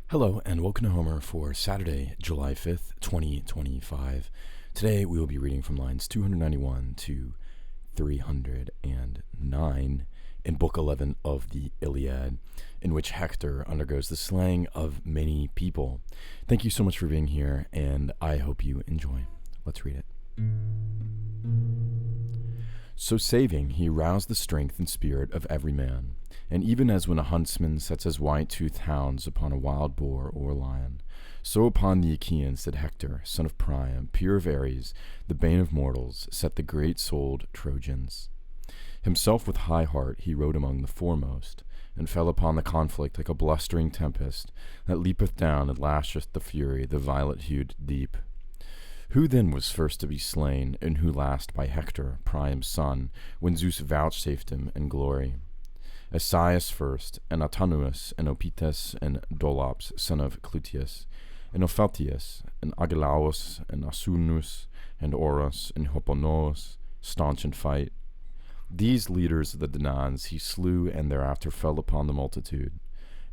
Hello and welcome to Homer for Saturday, July 5th, 2025. Today we will be reading from lines 291 to 309 in Book 11 of the Iliad, in which Hector undergoes the slaying of many people. Thank you so much for being here, and I hope you enjoy. Let's read it. So saving, he roused the strength and spirit of every man. And even as when a huntsman sets his white-toothed hounds upon a wild boar or lion, so upon the Achaeans did Hector, son of Priam, peer of Ares, the bane of mortals, set the great-souled Trojans. Himself with high heart he rode among the foremost, and fell upon the conflict like a blustering tempest, that leapeth down and lasheth the fury, the violet-hued deep. Who then was first to be slain, and who last by Hector, Priam's son, when Zeus vouchsafed him in glory? Asius first, and Autonous, and Opites, and Dolops, son of Clutius, and Opheltius, and Agelaus, and Asunus, and Oros, and Hipponoos, staunch in fight. These leaders of the Danaans he slew, and thereafter fell upon the multitude.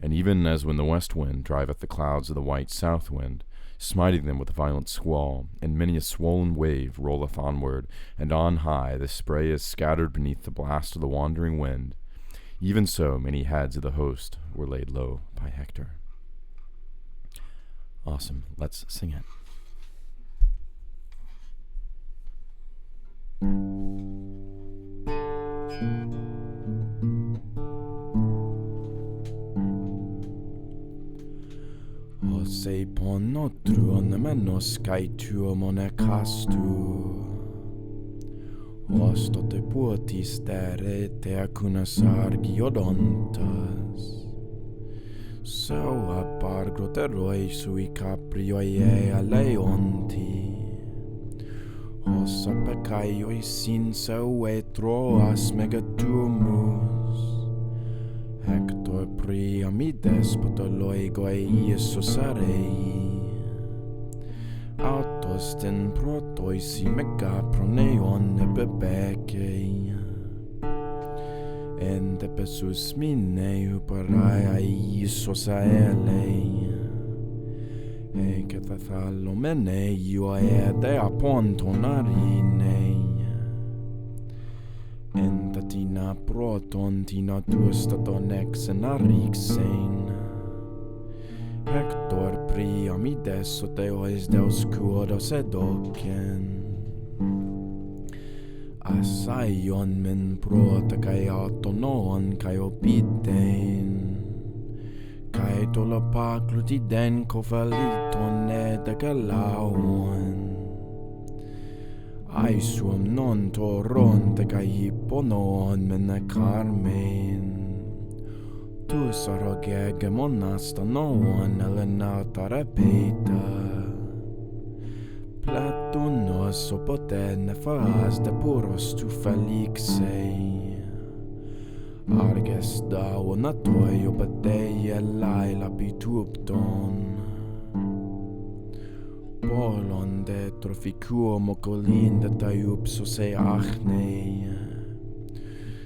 And even as when the west wind driveth the clouds of the white south wind, smiting them with a violent squall, and many a swollen wave rolleth onward, and on high the spray is scattered beneath the blast of the wandering wind, even so many heads of the host were laid low by Hector. Awesome. Let's sing it. Ose ponotruon menos kaitu monekastu. Osto te puotis tere te acunas argiodontas. So apargro te roi sui caprioie aleonti. Osa pecaioi sin so etroas megatumus. Hector Priami despotoloi Iesus arei. Autos ten protoisi megaproneon ebebekei. En tepesus mine uparai Iesus aelei. Ekethathalomene ioede apontonarinei. Entatina proton tina tustaton exenarixein. Hector Priamides oteois deus kuodos edocen. Asaion men prota kai autonon kai opitein. Kai tolopaclutiden cofaliton edegalaon. Aisuam non toronte kai hipponon men carmen. Tu sarogege monasta noon elenata repeta. Platonos opotene fas de puros tu felixei. Arges dao natoi opetei elai lapitupton. Polon de troficuo mocolin de taiupsos e achnei.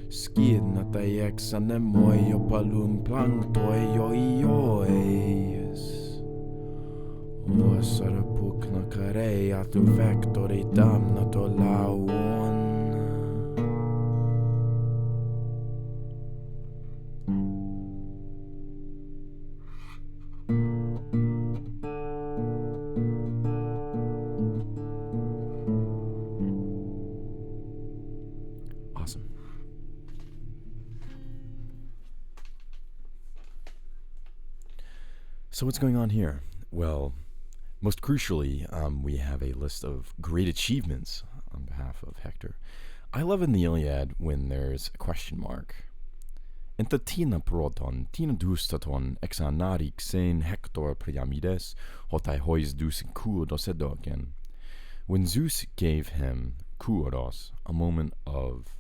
Skidna tai exanemoio palum planktoio ioeis. Osara pukna careia tu vectori damnato lauon. Awesome. So what's going on here? Well, most crucially, we have a list of great achievements on behalf of Hector. I love in the Iliad when there's a question mark. Enta tina proton, tina dustaton, exanarik sen Hector Priamides, hotai hois dus kuodos edoken. When Zeus gave him kuodos, a moment of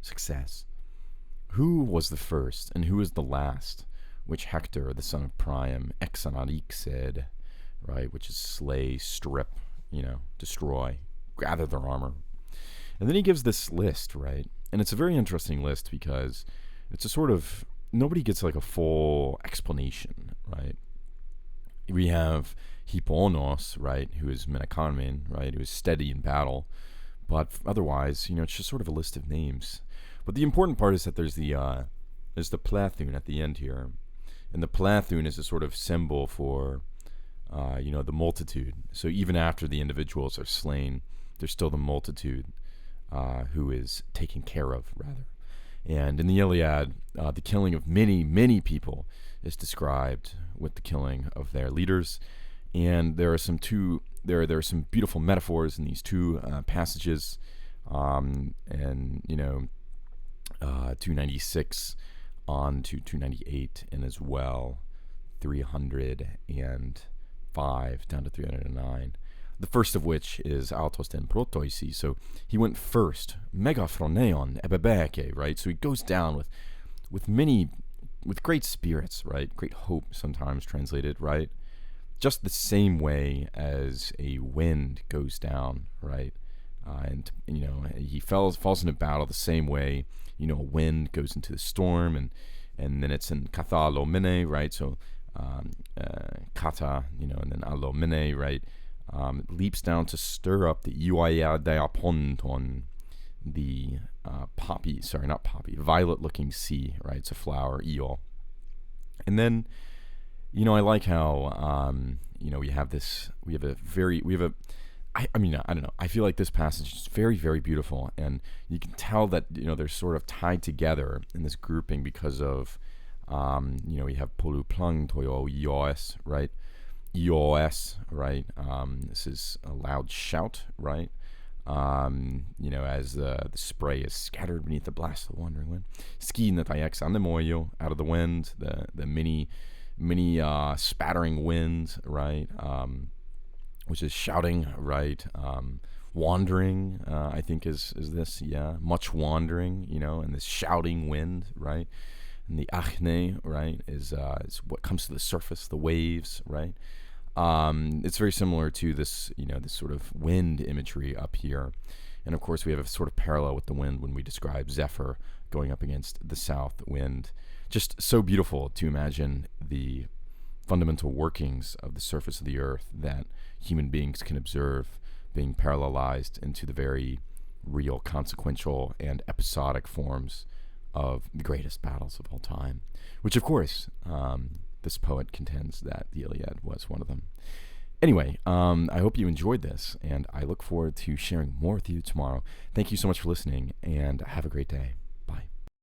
success, who was the first and who was the last, which Hector, the son of Priam, exanarik said, right, which is slay, strip, destroy, gather their armor. And then he gives this list, right? And it's a very interesting list because it's a sort of, nobody gets like a full explanation, right? We have Hipponos, right, who is Menakanmen, right, who is steady in battle. But otherwise, it's just sort of a list of names. But the important part is that there's the Plathun at the end here. And the Plathun is a sort of symbol for, the multitude. So even after the individuals are slain, there's still the multitude who is taken care of, rather. And in the Iliad, the killing of many, many people is described with the killing of their leaders. And there are some beautiful metaphors in these two passages, and 296 on to 298, and as well 305 down to 309. The first of which is altos ten protoisi. So he went first, megaphroneon ebebeke, right? So he goes down with great spirits, right? Great hope, sometimes translated, right? Just the same way as a wind goes down, right? He falls into battle the same way, a wind goes into the storm, and then it's in kata alomene, right? So kata, and then alomene, right? Leaps down to stir up the iwaia diaponton, the violet-looking sea, right? It's a flower, io. And then, I like how, I don't know. I feel like this passage is very, very beautiful, and you can tell that, they're sort of tied together in this grouping because of, we have poluplang toyo ios, right? EOS, right? This is a loud shout, right? As the spray is scattered beneath the blast of the wandering wind. Ski natayex anemoyo, out of the wind, the many spattering wind, right? Which is shouting, right? Wandering, I think is this, yeah. Much wandering, and this shouting wind, right? And the achne, right, is what comes to the surface, the waves, right? It's very similar to this, this sort of wind imagery up here. And of course, we have a sort of parallel with the wind when we describe Zephyr going up against the south wind. Just so beautiful to imagine the fundamental workings of the surface of the earth that human beings can observe being parallelized into the very real, consequential, and episodic forms of the greatest battles of all time, which of course this poet contends that the Iliad was one of them. Anyway, I hope you enjoyed this, and I look forward to sharing more with you tomorrow. Thank you so much for listening, and have a great day.